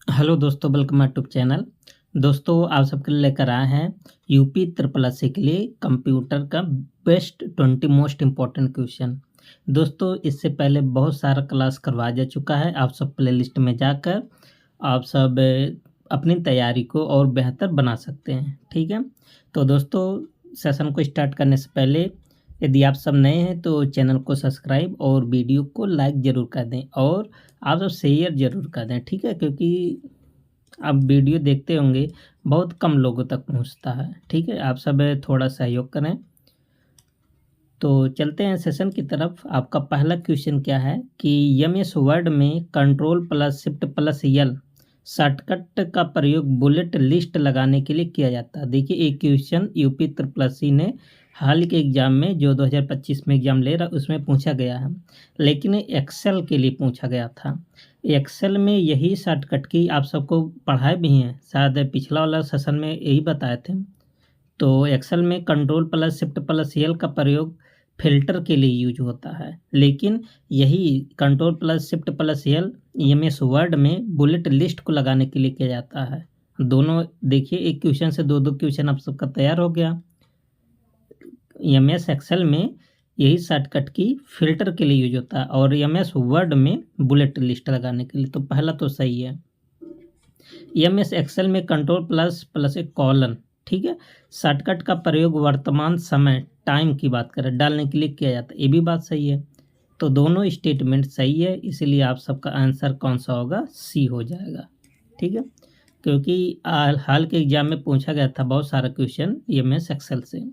Hello दोस्तों, welcome my YouTube channel. दोस्तों, आप सबके लिए लेकर आए हैं यूपी ट्रिपल एससी के लिए कंप्यूटर का बेस्ट 20 मोस्ट इम्पोर्टेंट क्वेश्चन। दोस्तों, इससे पहले बहुत सारा क्लास करवाया जा चुका है। आप सब प्लेलिस्ट में जाकर आप सब अपनी तैयारी को और बेहतर बना सकते हैं। ठीक है, तो दोस्तों सेशन को स्टार्ट करने से पहले यदि आप सब नए हैं तो चैनल को सब्सक्राइब और वीडियो को लाइक ज़रूर कर दें और आप सब शेयर ज़रूर कर दें। ठीक है, क्योंकि आप वीडियो देखते होंगे बहुत कम लोगों तक पहुंचता है। ठीक है, आप सब थोड़ा सहयोग करें। तो चलते हैं सेशन की तरफ। आपका पहला क्वेश्चन क्या है कि एमएस वर्ड में control plus shift plus L shortcut का प्रयोग बुलेट लिस्ट लगाने के लिए किया जाता है। देखिए, एक क्वेश्चन यूपी ट्रिपल एससी ने हाल के एग्जाम में जो 2025 में एग्जाम ले रहा उसमें पूछा गया है, लेकिन एक्सेल के लिए पूछा गया था। एक्सेल में यही शॉर्टकट की आप सबको पढ़ाए भी हैं, शायद पिछला वाला सेशन में यही बताए थे। तो एक्सेल में control plus shift plus L का प्रयोग फ़िल्टर के लिए यूज होता है, लेकिन यही control plus shift plus L MS Word में बुलेट लिस्ट को लगाने के लिए किया जाता है। दोनों देखिए, एक क्वेश्चन से दो क्वेश्चन आप सबका तैयार हो गया। एमएस एक्सेल में यही शॉर्टकट की फ़िल्टर के लिए यूज होता है और एमएस वर्ड में बुलेट लिस्ट लगाने के लिए। तो पहला तो सही है। एमएस एक्सेल में कंट्रोल प्लस प्लस एक कॉलन, ठीक है, शॉर्टकट का प्रयोग वर्तमान समय टाइम की बात करें डालने के लिए किया जाता है। ये भी बात सही है। तो दोनों स्टेटमेंट सही है, इसीलिए आप सबका आंसर कौन सा होगा? सी हो जाएगा। ठीक है, क्योंकि हाल के एग्जाम में पूछा गया था बहुत सारा क्वेश्चन एमएस एक्सेल से।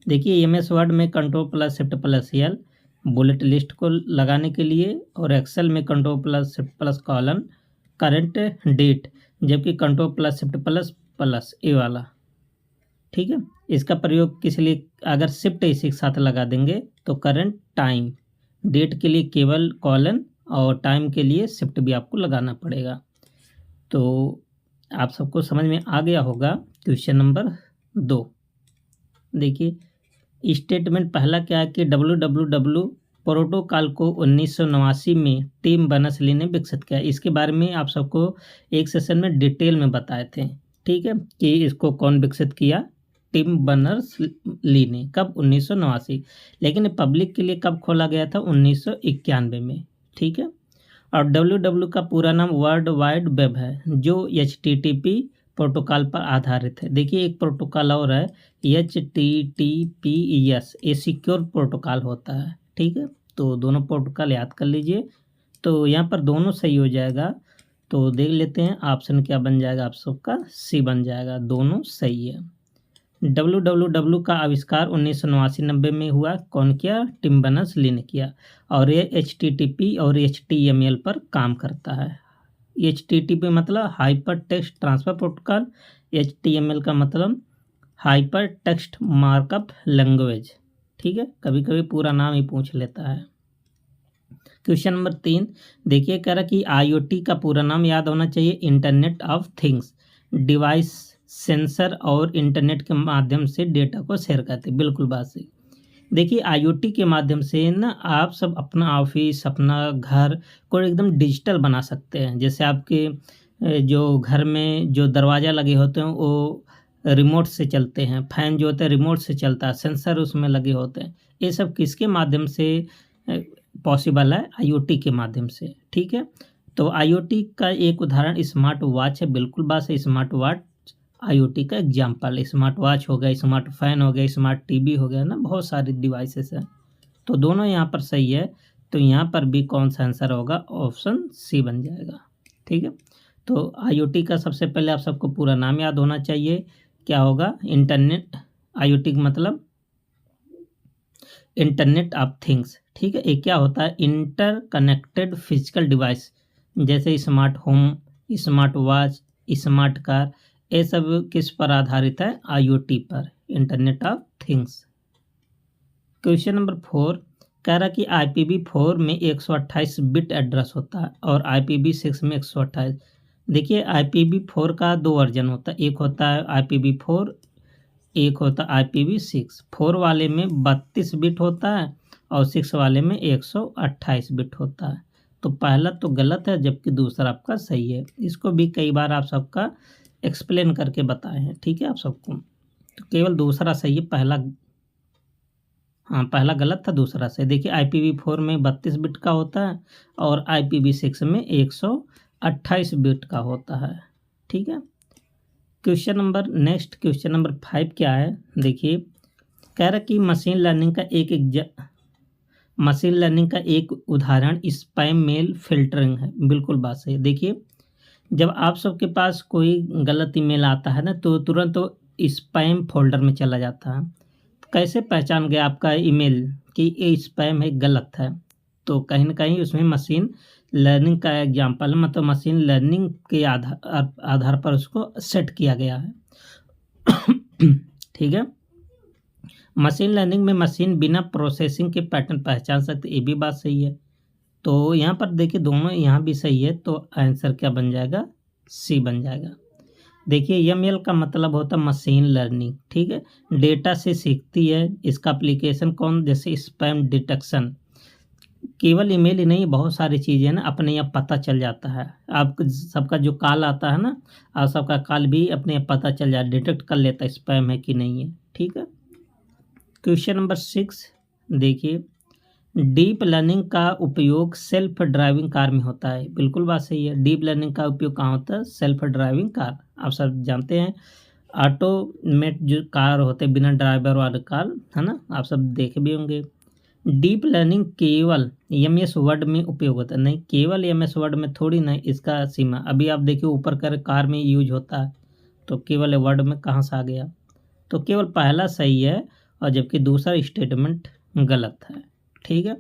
देखिए, एमएस वर्ड में control plus shift plus L bullet list को लगाने के लिए, और एक्सेल में control plus shift plus colon current date, जबकि control plus shift plus plus A वाला। ठीक है, इसका प्रयोग किस लिए? अगर शिफ्ट इसी के साथ लगा देंगे तो करंट टाइम, डेट के लिए केवल कॉलन और टाइम के लिए शिफ्ट भी आपको लगाना पड़ेगा। तो आप सबको समझ में आ गया होगा। क्वेश्चन नंबर 2 देखिए, स्टेटमेंट पहला क्या है कि WWW प्रोटोकॉल को 1989 में टिम बर्नर्स-ली ने विकसित किया। इसके बारे में आप सबको एक सेशन में डिटेल में बताए थे। ठीक है, कि इसको कौन विकसित किया? टिम बर्नर्स-ली ने। कब? 1989। लेकिन ये पब्लिक के लिए कब खोला गया था? 1991 में। ठीक है, और WWW का पूरा नाम वर्ल्ड वाइड वेब है, जो HTTP प्रोटोकॉल पर आधारित है। देखिए, एक प्रोटोकॉल और है HTTPS, ये सिक्योर प्रोटोकॉल होता है। ठीक है, तो दोनों प्रोटोकॉल याद कर लीजिए। तो यहाँ पर दोनों सही हो जाएगा। तो देख लेते हैं ऑप्शन क्या बन जाएगा। आप सबका सी बन जाएगा, दोनों सही है। WWW का आविष्कार 1989 में हुआ। कौन किया? टिम बर्नर्स-ली ने किया। और ये HTTP और HTML पर काम करता है। HTTP मतलब hyper text transfer protocol, HTML का मतलब हाइपर टेक्स्ट मार्कअप लैंग्वेज। ठीक है, कभी कभी पूरा नाम ही पूछ लेता है। क्वेश्चन नंबर 3 देखिए, कह रहा कि IoT का पूरा नाम याद होना चाहिए internet of things, device sensor और इंटरनेट के माध्यम से डेटा को शेयर करते। बिल्कुल बात सही। देखिए, IoT के माध्यम से ना आप सब अपना ऑफिस, अपना घर को एकदम डिजिटल बना सकते हैं। जैसे आपके जो घर में जो दरवाज़ा लगे होते हैं वो रिमोट से चलते हैं, फ़ैन जो होता है रिमोट से चलता है, सेंसर उसमें लगे होते हैं। ये सब किसके माध्यम से पॉसिबल है? IoT के माध्यम से। ठीक है, तो IoT का एक उदाहरण स्मार्ट वॉच है। बिल्कुल बात है, स्मार्ट वॉच IoT का एग्जाम्पल। स्मार्ट वॉच हो गया, स्मार्ट फ़ैन हो गया, स्मार्ट टीवी हो गया ना, बहुत सारी डिवाइसेस हैं। तो दोनों यहाँ पर सही है। तो यहाँ पर भी कौन सा आंसर होगा? ऑप्शन सी बन जाएगा। ठीक है, तो IoT का सबसे पहले आप सबको पूरा नाम याद होना चाहिए। क्या होगा? इंटरनेट। IoT का मतलब इंटरनेट ऑफ थिंग्स। ठीक है, ये क्या होता है? इंटर कनेक्टेड फिजिकल डिवाइस, जैसे smart home, smart watch, smart car, ये सब किस पर आधारित है? IoT पर, internet of things. Question number 4 कह रहा कि IPv4 में 128 बिट एड्रेस होता है और IPv6 में 128। देखिए, IPv4 का 2 वर्जन होता है, एक होता है IPv4, एक होता है IPv6। 4 वाले में 32 बिट होता है और 6 वाले में 128 बिट होता है। तो पहला तो गलत है जबकि दूसरा आपका सही है। इसको भी कई बार आप सबका एक्सप्लेन करके बताए हैं, ठीक है आप सबको। तो केवल दूसरा सही है, पहला हाँ पहला गलत था, दूसरा सही। देखिए IPv4 में 32 बिट का होता है और IPv6 में 128 बिट का होता है, ठीक है। नेक्स्ट क्वेश्चन नंबर 5 क्या है, देखिए कह रहा कि मशीन लर्निंग का एक उदाहरण स्पैम मेल फिल्टरिंग है। बिल्कुल बात सही है। देखिए जब आप सबके पास कोई गलत ईमेल आता है ना तो तुरंत तो स्पैम फोल्डर में चला जाता है। तो कैसे पहचान गया आपका ईमेल कि ये स्पैम है, गलत है? तो कहीं ना कहीं उसमें मशीन लर्निंग का एग्जाम्पल, मतलब मशीन लर्निंग के आधार पर उसको सेट किया गया है। ठीक है। मशीन लर्निंग में मशीन बिना प्रोसेसिंग के पैटर्न पहचान सकते, ये भी बात सही है। तो यहाँ पर देखिए दोनों यहाँ भी सही है, तो आंसर क्या बन जाएगा? सी बन जाएगा। देखिए ML का मतलब होता है मशीन लर्निंग, ठीक है, डेटा से सीखती है। इसका एप्लीकेशन कौन, जैसे स्पैम डिटेक्शन। केवल ईमेल ही नहीं, बहुत सारी चीज़ें ना अपने आप पता चल जाता है। आप सबका जो कॉल आता है ना, आप सबका कॉल भी अपने आप पता चल जाता, डिटेक्ट कर लेता है स्पैम है कि नहीं है, ठीक है। क्वेश्चन नंबर 6 देखिए, डीप लर्निंग का उपयोग सेल्फ ड्राइविंग कार में होता है। बिल्कुल बात सही है। डीप लर्निंग का उपयोग कहाँ होता है? Self driving car. आप सब जानते हैं ऑटोमेट जो कार होते हैं बिना ड्राइवर वाले कार, है ना, आप सब देखे भी होंगे। डीप लर्निंग केवल MS वर्ड में उपयोग होता है? नहीं, केवल MS वर्ड में थोड़ी ना, इसका सीमा अभी आप देखिए ऊपर कर कार में यूज होता है, तो केवल वर्ड में कहाँ से आ गया? तो केवल पहला सही है और जबकि दूसरा स्टेटमेंट गलत है, ठीक है।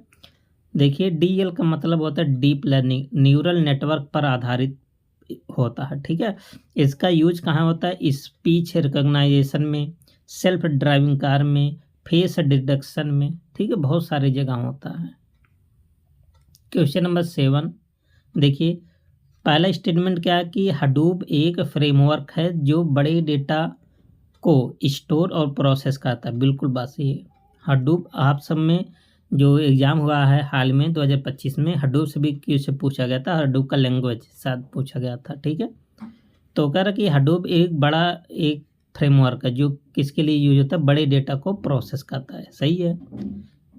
देखिए DL का मतलब होता है डीप लर्निंग, न्यूरल नेटवर्क पर आधारित होता है, ठीक है। इसका यूज कहाँ होता है? स्पीच रिकॉग्नाइजेशन में, सेल्फ ड्राइविंग कार में, फेस डिटेक्शन में, ठीक है, बहुत सारी जगह होता है। क्वेश्चन नंबर 7 देखिए, पहला स्टेटमेंट क्या है कि हडूप एक फ्रेमवर्क है जो बड़े डेटा को स्टोर और प्रोसेस करता है। बिल्कुल बात सही है। हडूप आप सब में जो एग्जाम हुआ है हाल में 2025 में, हडूप से भी क्वेश्चन पूछा गया था, हडूप का लैंग्वेज शायद पूछा गया था, ठीक है। तो कह रहा कि हडूप एक फ्रेमवर्क है जो किसके लिए यूज होता है? बड़े डेटा को प्रोसेस करता है, सही है।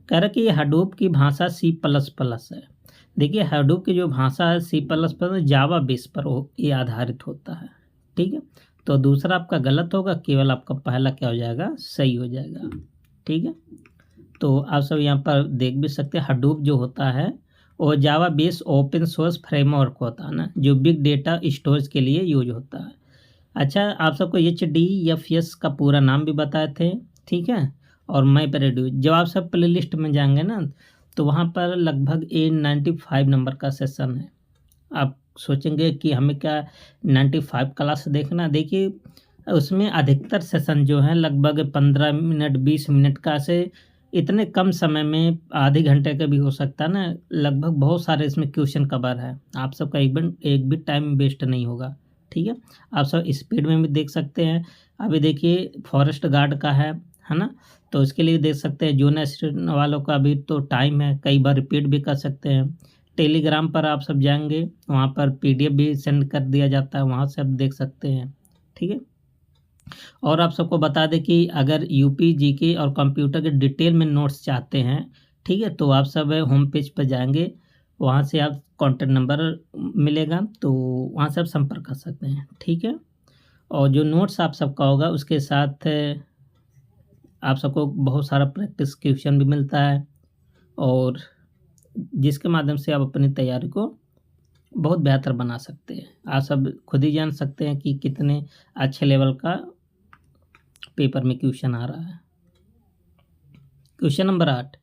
कह रहा कि ये हडूप की भाषा C++ है। देखिए हडूप की जो भाषा है C++ जावा बेस पर ये आधारित होता है, ठीक है। तो दूसरा आपका गलत होगा, केवल आपका पहला क्या हो जाएगा? सही हो जाएगा, ठीक है। तो आप सब यहाँ पर देख भी सकते हैं, हडूप जो होता है वो जावा बेस ओपन सोर्स फ्रेमवर्क होता है ना, जो बिग डेटा स्टोरेज के लिए यूज होता है। अच्छा, आप सबको HDFS का पूरा नाम भी बताए थे, ठीक है। और MapReduce, जब आप सब प्ले लिस्ट में जाएंगे ना तो वहाँ पर लगभग 95 नंबर का सेशन है। आप सोचेंगे कि हमें क्या 95 क्लास देखना? देखिए उसमें अधिकतर सेशन जो है लगभग 15 मिनट 20 मिनट का, से इतने कम समय में आधे घंटे का भी हो सकता है ना। लगभग बहुत सारे इसमें क्वेश्चन कवर है, आप सबका एक भी टाइम वेस्ट नहीं होगा, ठीक है। आप सब स्पीड में भी देख सकते हैं। अभी देखिए फॉरेस्ट गार्ड का है ना, तो इसके लिए देख सकते हैं। जूनियर स्टूडेंट वालों का भी तो टाइम है, कई बार रिपीट भी कर सकते हैं। टेलीग्राम पर आप सब जाएंगे, वहाँ पर PDF भी सेंड कर दिया जाता है, वहाँ से आप देख सकते हैं, ठीक है। और आप सबको बता दें कि अगर UP GK और कंप्यूटर के डिटेल में नोट्स चाहते हैं, ठीक है, तो आप सब होम पेज पर जाएंगे, वहाँ से आप कॉन्टैक्ट नंबर मिलेगा, तो वहाँ से आप संपर्क कर सकते हैं, ठीक है। और जो नोट्स आप सबका होगा उसके साथ आप सबको बहुत सारा प्रैक्टिस क्वेश्चन भी मिलता है, और जिसके माध्यम से आप अपनी तैयारी को बहुत बेहतर बना सकते हैं। आप सब खुद ही जान सकते हैं कि कितने अच्छे लेवल का पेपर में क्वेश्चन आ रहा है। क्वेश्चन नंबर 8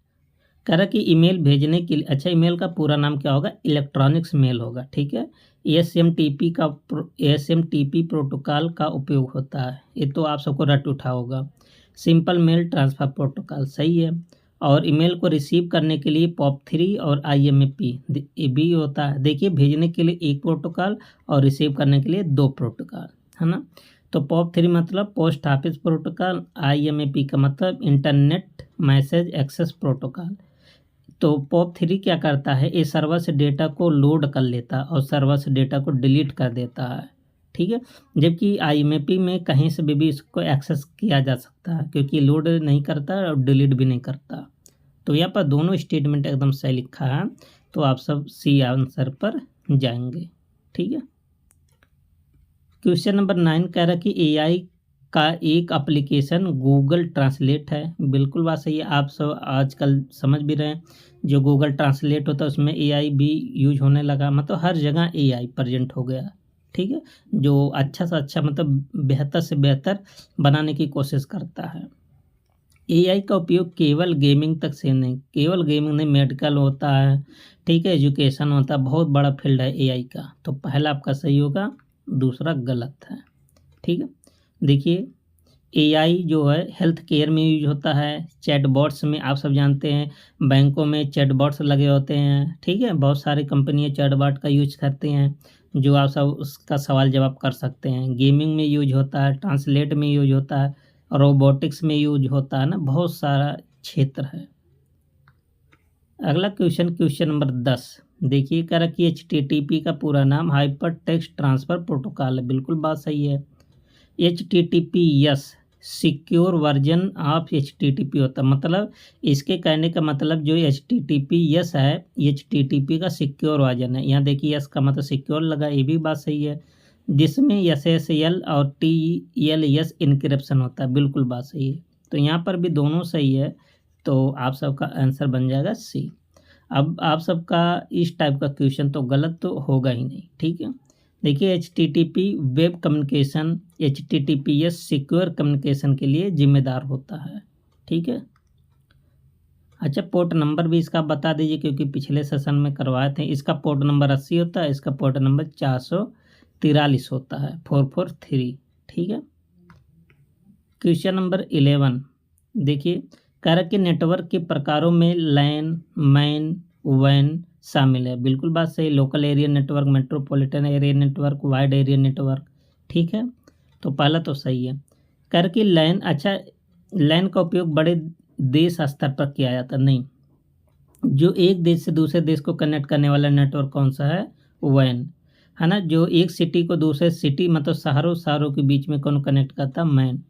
कह रहा कि ईमेल भेजने के लिए, अच्छा ईमेल का पूरा नाम क्या होगा? इलेक्ट्रॉनिक्स मेल होगा, ठीक है। ASMTP प्रोटोकॉल का उपयोग होता है, ये तो आप सबको रट उठा होगा। सिंपल मेल ट्रांसफ़र प्रोटोकॉल, सही है। और ईमेल को रिसीव करने के लिए POP3 और IMAP ये भी होता है। देखिए भेजने के लिए एक प्रोटोकॉल और रिसीव करने के लिए 2 प्रोटोकॉल, है ना। तो POP3 मतलब पोस्ट ऑफिस प्रोटोकॉल, IMAP का मतलब इंटरनेट मैसेज एक्सेस प्रोटोकॉल। तो POP3 क्या करता है, ये सर्वर से डेटा को लोड कर लेता है और सर्वर से डेटा को डिलीट कर देता है, ठीक है। जबकि IMAP में कहीं से भी इसको एक्सेस किया जा सकता है, क्योंकि लोड नहीं करता और डिलीट भी नहीं करता। तो यहाँ पर दोनों स्टेटमेंट एकदम सही लिखा है, तो आप सब सी आंसर पर जाएंगे, ठीक है। क्वेश्चन नंबर 9 कह रहा कि AI का एक एप्लीकेशन गूगल ट्रांसलेट है। बिल्कुल बात सही है, आप सब आजकल समझ भी रहे हैं, जो गूगल ट्रांसलेट होता है उसमें AI भी यूज होने लगा, मतलब हर जगह AI प्रेजेंट हो गया, ठीक है। जो अच्छा से अच्छा मतलब बेहतर से बेहतर बनाने की कोशिश करता है। AI का उपयोग केवल गेमिंग तक से नहीं, केवल गेमिंग नहीं, मेडिकल होता है, ठीक है, एजुकेशन होता है, बहुत बड़ा फील्ड है AI का। तो पहला आपका सही होगा, दूसरा गलत है, ठीक है। देखिए AI जो है हेल्थ केयर में यूज होता है, चैटबॉट्स में आप सब जानते हैं, बैंकों में चैटबॉट्स लगे होते हैं, ठीक है। बहुत सारी कंपनियां चैटबॉट का यूज करते हैं, जो आप सब उसका सवाल जवाब कर सकते हैं। गेमिंग में यूज होता है, ट्रांसलेट में यूज होता है, रोबोटिक्स में यूज होता है ना, बहुत सारा क्षेत्र है। अगला क्वेश्चन नंबर 10 देखिए, कह रहा कि HTTP का पूरा नाम हाइपर टेक्स्ट ट्रांसफ़र प्रोटोकॉल है। बिल्कुल बात सही है। HTTPS secure version of HTTP होता है, मतलब इसके कहने का मतलब जो HTTPS है, HTTP का सिक्योर वर्जन है। यहाँ देखिए S का मतलब सिक्योर लगा, ये भी बात सही है, जिसमें SSL और TLS इनक्रिप्शन होता है। बिल्कुल बात सही है, तो यहाँ पर भी दोनों सही है, तो आप सबका आंसर बन जाएगा C। अब आप सबका इस टाइप का क्वेश्चन तो गलत तो होगा ही नहीं, ठीक है। देखिए HTTP web communication, HTTPS secure communication के लिए जिम्मेदार होता है, ठीक है। अच्छा, पोर्ट नंबर भी इसका बता दीजिए, क्योंकि पिछले सेशन में करवाए थे। इसका पोर्ट नंबर 80 होता है, इसका पोर्ट नंबर 443 होता है, 443, ठीक है। क्वेश्चन नंबर 11 देखिए, कह रहा कि नेटवर्क के प्रकारों में लैन, मैन, वैन शामिल है। बिल्कुल बात सही, local area network, metropolitan area network, wide area network, ठीक है। तो पहला तो सही है। कह रहा कि लैन, अच्छा लैन का उपयोग बड़े देश स्तर पर किया जाता नहीं, जो एक देश से दूसरे देश को कनेक्ट करने वाला नेटवर्क कौन सा है, वैन है ना। जो एक सिटी को दूसरे सिटी मतलब शहरों के बीच में कौन कनेक्ट करता, मैन।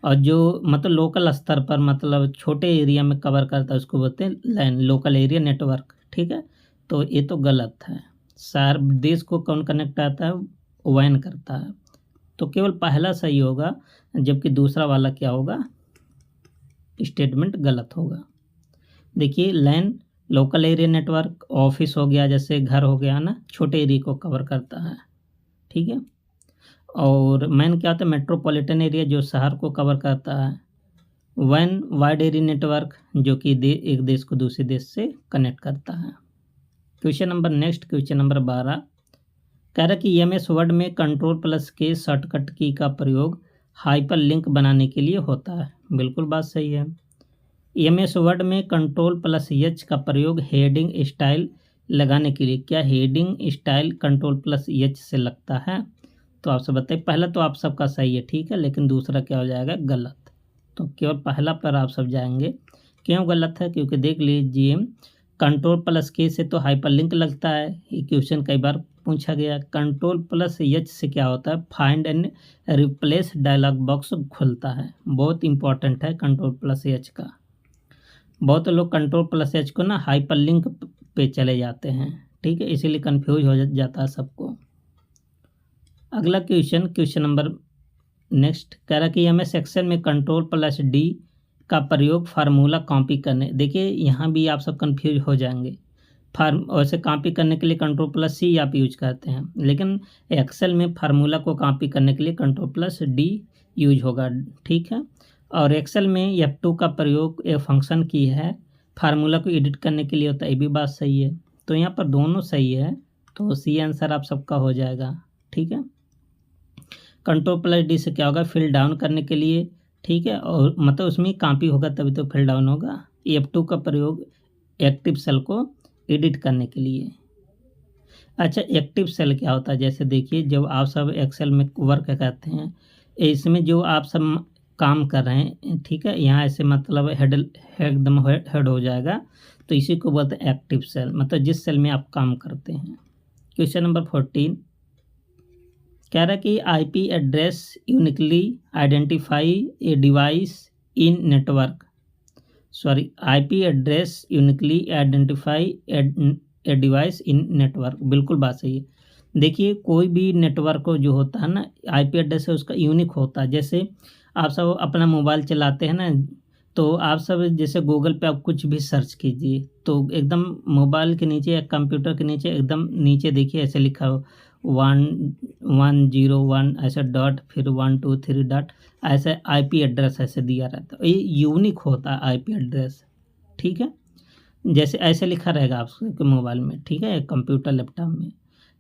और जो मतलब लोकल स्तर पर मतलब छोटे एरिया में कवर करता है उसको बोलते हैं लैन, लोकल एरिया नेटवर्क, ठीक है। तो ये तो गलत है, शहर देश को कौन कनेक्ट करता है, वैन करता है। तो केवल पहला सही होगा, जबकि दूसरा वाला क्या होगा, स्टेटमेंट गलत होगा। देखिए लैन लोकल एरिया नेटवर्क, ऑफिस हो गया, जैसे घर हो गया ना, छोटे एरिया को कवर करता है, ठीक है। और मैन क्या होता है, मेट्रोपॉलिटन एरिया, जो शहर को कवर करता है। वैन वाइड एरिया नेटवर्क, जो कि एक देश को दूसरे देश से कनेक्ट करता है। क्वेश्चन नंबर 12 कह रहा कि MS वर्ड में कंट्रोल+ के शॉर्टकट की का प्रयोग हाइपर लिंक बनाने के लिए होता है। बिल्कुल बात सही है। MS वर्ड में कंट्रोल+H का प्रयोग हेडिंग स्टाइल लगाने के लिए, क्या हेडिंग स्टाइल कंट्रोल+H से लगता है, तो आप सब बताइए। पहला तो आप सबका सही है, ठीक है, लेकिन दूसरा क्या हो जाएगा, गलत। तो केवल पहला पर आप सब जाएंगे। क्यों गलत है, क्योंकि देख लीजिए कंट्रोल+K से तो हाइपरलिंक लगता है, ये क्वेश्चन कई बार पूछा गया। कंट्रोल+H से क्या होता है, find and replace dialog box खुलता है, बहुत इंपॉर्टेंट है कंट्रोल+H का। बहुत लोग कंट्रोल+H को ना हाइपरलिंक पे चले जाते हैं, ठीक है, इसीलिए कंफ्यूज हो जाता है सबको। अगला क्वेश्चन नंबर नेक्स्ट कह रहा कि MS एक्सेल में कंट्रोल+D का प्रयोग फार्मूला कॉपी करने, देखिए यहाँ भी आप सब कंफ्यूज हो जाएंगे। वैसे कॉपी करने के लिए कंट्रोल+C आप यूज करते हैं, लेकिन एक्सेल में फार्मूला को कॉपी करने के लिए कंट्रोल+D यूज होगा, ठीक है। और एक्सेल में F2 का प्रयोग एक फंक्शन की है, फार्मूला को एडिट करने के लिए होता है, ये भी बात सही है। तो यहाँ पर दोनों सही है, तो C आंसर आप सबका हो जाएगा, ठीक है। कंट्रोल+D से क्या होगा, फिल डाउन करने के लिए, ठीक है, और मतलब उसमें कॉपी होगा तभी तो फिल डाउन होगा। F2 का प्रयोग एक्टिव सेल को एडिट करने के लिए। अच्छा, एक्टिव सेल क्या होता है, जैसे देखिए जब आप सब एक्सेल में वर्क करते हैं, इसमें जो आप सब काम कर रहे हैं, ठीक है, यहाँ ऐसे मतलब हेड हो जाएगा, तो इसी को बोलते हैं एक्टिव सेल, मतलब जिस सेल में आप काम करते हैं। क्वेश्चन नंबर 14 कह रहा है कि IP address uniquely identify a device in network, sorry IP address uniquely identify a device in network, बिल्कुल बात सही है। देखिए कोई भी नेटवर्क जो होता है ना, आईपी एड्रेस है उसका यूनिक होता है। जैसे आप सब अपना मोबाइल चलाते हैं ना, तो आप सब जैसे गूगल पे आप कुछ भी सर्च कीजिए तो एकदम मोबाइल के नीचे या कंप्यूटर के नीचे एकदम नीचे देखिए ऐसे लिखा हो 1101 ऐसे डॉट फिर 123 डॉट ऐसे आईपी एड्रेस ऐसे दिया रहता है। ये यूनिक होता है आईपी एड्रेस, ठीक है। जैसे ऐसे लिखा रहेगा आपके मोबाइल में, ठीक है, कंप्यूटर लैपटॉप में।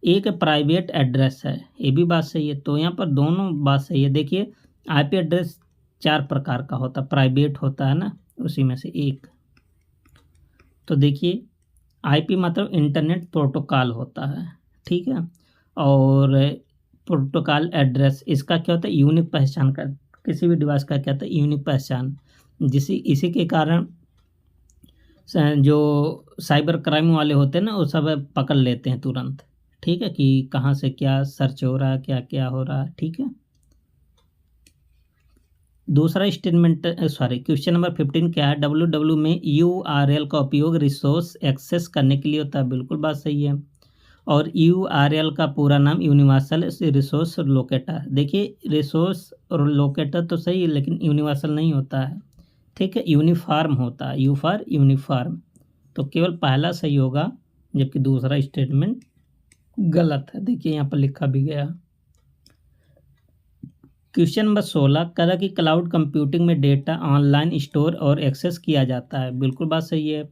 एक प्राइवेट एड्रेस है, ये भी बात सही है। तो यहाँ पर दोनों बात सही है। देखिए आईपी एड्रेस 4 प्रकार का होता है, प्राइवेट होता है ना, उसी में से एक। तो देखिए आईपी मतलब इंटरनेट प्रोटोकॉल होता है, ठीक है। और प्रोटोकॉल एड्रेस इसका क्या होता है, यूनिक पहचान का, किसी भी डिवाइस का क्या होता है, यूनिक पहचान। इसी के कारण जो साइबर क्राइम वाले होते हैं ना, वो सब पकड़ लेते हैं तुरंत, ठीक है, कि कहाँ से क्या सर्च हो रहा है, क्या क्या हो रहा है, ठीक है। दूसरा स्टेटमेंट क्वेश्चन नंबर 15 क्या है, डब्ल्यू में URL का उपयोग रिसोर्स एक्सेस करने के लिए होता है, बिल्कुल बात सही है। और URL का पूरा नाम यूनिवर्सल रिसोर्स लोकेटर। देखिए रिसोर्स और लोकेटर तो सही है लेकिन यूनिवर्सल नहीं होता है, ठीक है, यूनिफॉर्म होता है, यू फॉर यूनिफॉर्म। तो केवल पहला सही होगा जबकि दूसरा स्टेटमेंट गलत है। देखिए यहाँ पर लिखा भी गया। क्वेश्चन नंबर 16 करा कि क्लाउड कंप्यूटिंग में डेटा ऑनलाइन स्टोर और एक्सेस किया जाता है, बिल्कुल बात सही है।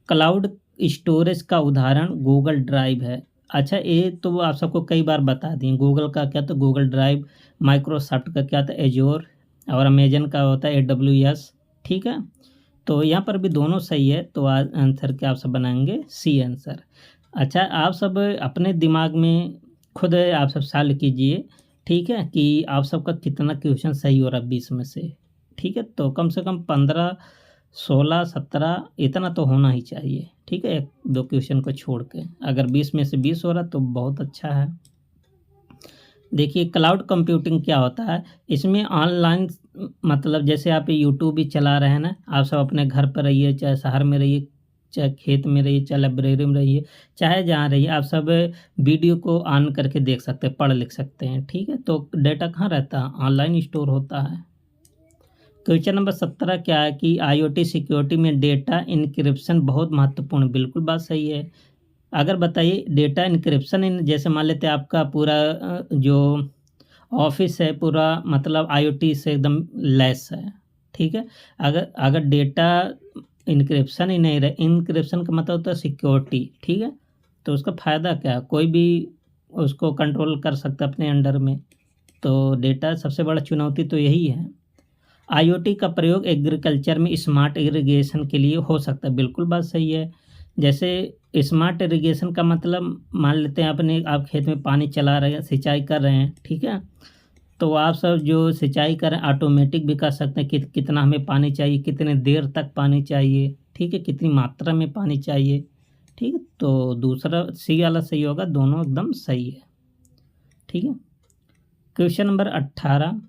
क्लाउड स्टोरेज का उदाहरण गूगल ड्राइव है। अच्छा ये तो आप सबको कई बार बता दिए, गूगल का क्या तो गूगल ड्राइव, माइक्रोसॉफ्ट का क्या था एजोर, और अमेजन का होता है AWS, ठीक है। तो यहाँ पर भी दोनों सही है, तो आज आंसर क्या आप सब बनाएंगे सी आंसर। अच्छा आप सब अपने दिमाग में खुद आप सब सॉल्व कीजिए, ठीक है, कि आप सबका कितना क्वेश्चन सही हो रहा है 20 में से, ठीक है। तो कम से कम 15, 16, 17 इतना तो होना ही चाहिए, ठीक है, 1-2 क्वेश्चन को छोड़ के। अगर 20 में से 20 हो रहा तो बहुत अच्छा है। देखिए क्लाउड कंप्यूटिंग क्या होता है, इसमें ऑनलाइन मतलब जैसे आप यूट्यूब भी चला रहे हैं ना, आप सब अपने घर पर रहिए, चाहे शहर में रहिए, चाहे खेत में रहिए, चाहे लाइब्रेरी में रहिए, चाहे जहाँ रहिए, आप सब वीडियो को ऑन करके देख सकते हैं, पढ़ लिख सकते हैं, ठीक है। तो डेटा कहाँ रहता है, ऑनलाइन स्टोर होता है। क्वेश्चन नंबर 17 क्या है कि IoT सिक्योरिटी में डेटा इनक्रिप्शन बहुत महत्वपूर्ण, बिल्कुल बात सही है। अगर बताइए डेटा इनक्रिप्शन इन जैसे मान लेते हैं आपका पूरा जो ऑफिस है पूरा मतलब IoT से एकदम लैस है, ठीक है। अगर डेटा इनक्रिप्शन ही नहीं रहे, इनक्रिप्शन का मतलब होता है सिक्योरिटी, ठीक है। तो उसका फ़ायदा क्या, कोई भी उसको कंट्रोल कर सकता है अपने अंडर में। तो डेटा सबसे बड़ा चुनौती तो यही है। IoT का प्रयोग एग्रीकल्चर में स्मार्ट इरिगेशन के लिए हो सकता है, बिल्कुल बात सही है। जैसे स्मार्ट इरिगेशन का मतलब मान लेते हैं आप खेत में पानी चला रहे हैं, सिंचाई कर रहे हैं, ठीक है। तो आप सब जो सिंचाई करें ऑटोमेटिक भी कर सकते हैं कि कितना हमें पानी चाहिए, कितने देर तक पानी चाहिए, ठीक है, कितनी मात्रा में पानी चाहिए, ठीक है। तो दूसरा सी वाला सही होगा, दोनों एकदम सही है, ठीक है। क्वेश्चन नंबर 18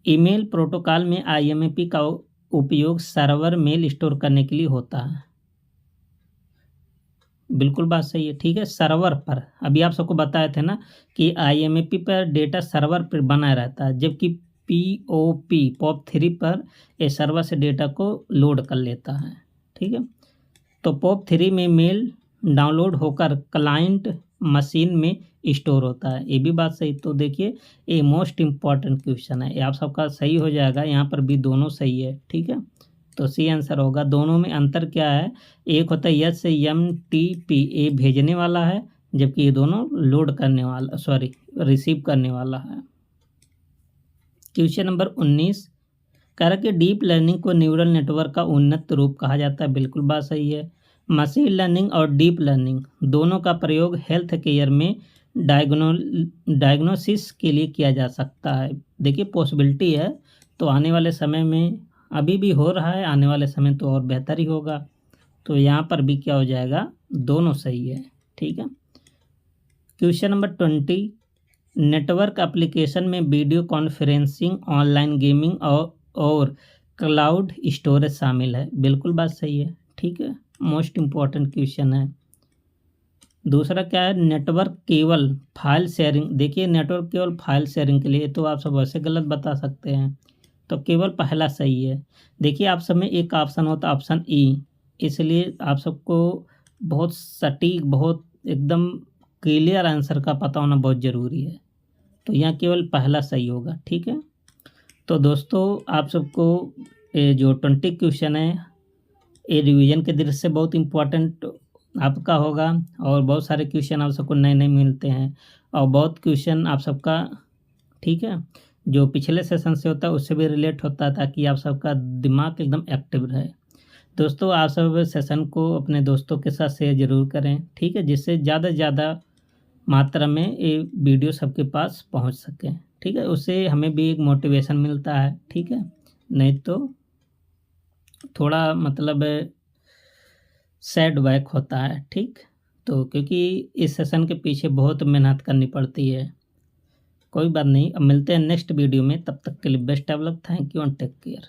ईमेल प्रोटोकॉल में IMAP का उपयोग सर्वर मेल स्टोर करने के लिए होता है, बिल्कुल बात सही है, ठीक है। सर्वर पर अभी आप सबको बताए थे ना कि IMAP पर डेटा सर्वर पर बना रहता है, जबकि POP3 पर ये सर्वर से डेटा को लोड कर लेता है, ठीक है। तो POP3 में मेल डाउनलोड होकर क्लाइंट मशीन में स्टोर होता है, ये भी बात सही। तो देखिए ये मोस्ट इम्पॉर्टेंट क्वेश्चन है, ये आप सबका सही हो जाएगा, यहाँ पर भी दोनों सही है, ठीक है। तो सी आंसर होगा। दोनों में अंतर क्या है, एक होता है SMTP ये भेजने वाला है, जबकि ये दोनों लोड करने वाला रिसीव करने वाला है। क्वेश्चन नंबर 19 कह रहा कि डीप लर्निंग को न्यूरल नेटवर्क का उन्नत रूप कहा जाता है, बिल्कुल बात सही है। मशीन लर्निंग और डीप लर्निंग दोनों का प्रयोग हेल्थ केयर में डायग्नोसिस के लिए किया जा सकता है। देखिए पॉसिबिलिटी है, तो आने वाले समय में अभी भी हो रहा है, आने वाले समय तो और बेहतर ही होगा। तो यहाँ पर भी क्या हो जाएगा, दोनों सही है। ठीक है। क्वेश्चन नंबर 20, नेटवर्क एप्लीकेशन में वीडियो कॉन्फ्रेंसिंग, ऑनलाइन गेमिंग और क्लाउड स्टोरेज शामिल है। बिल्कुल बात सही है। ठीक है, मोस्ट इम्पॉर्टेंट क्वेश्चन है। दूसरा क्या है, नेटवर्क केवल फाइल शेयरिंग। देखिए नेटवर्क केवल फाइल शेयरिंग के लिए, तो आप सब वैसे गलत बता सकते हैं, तो केवल पहला सही है। देखिए आप सब में एक ऑप्शन होता है ऑप्शन ई, इसलिए आप सबको बहुत सटीक, बहुत एकदम क्लियर आंसर का पता होना बहुत ज़रूरी है। तो यहाँ केवल पहला सही होगा। ठीक है। तो दोस्तों आप सबको ये जो 20 क्वेश्चन है ये रिवीजन के दृष्टि से बहुत इम्पोर्टेंट आपका होगा, और बहुत सारे क्वेश्चन आप सबको नए नए मिलते हैं, और बहुत क्वेश्चन आप सबका, ठीक है, जो पिछले सेशन से होता है उससे भी रिलेट होता है, ताकि आप सबका दिमाग एकदम एक्टिव रहे। दोस्तों आप सब सेशन को अपने दोस्तों के साथ शेयर ज़रूर करें। ठीक है, जिससे ज़्यादा से ज़्यादा मात्रा में ये वीडियो सबके पास पहुंच सके। ठीक है, उससे हमें भी एक मोटिवेशन मिलता है। ठीक है, नहीं तो थोड़ा मतलब सैड बैक होता है। ठीक, तो क्योंकि इस सेशन के पीछे बहुत मेहनत करनी पड़ती है। कोई बात नहीं, अब मिलते हैं नेक्स्ट वीडियो में, तब तक के लिए best of luck, thank you and take care.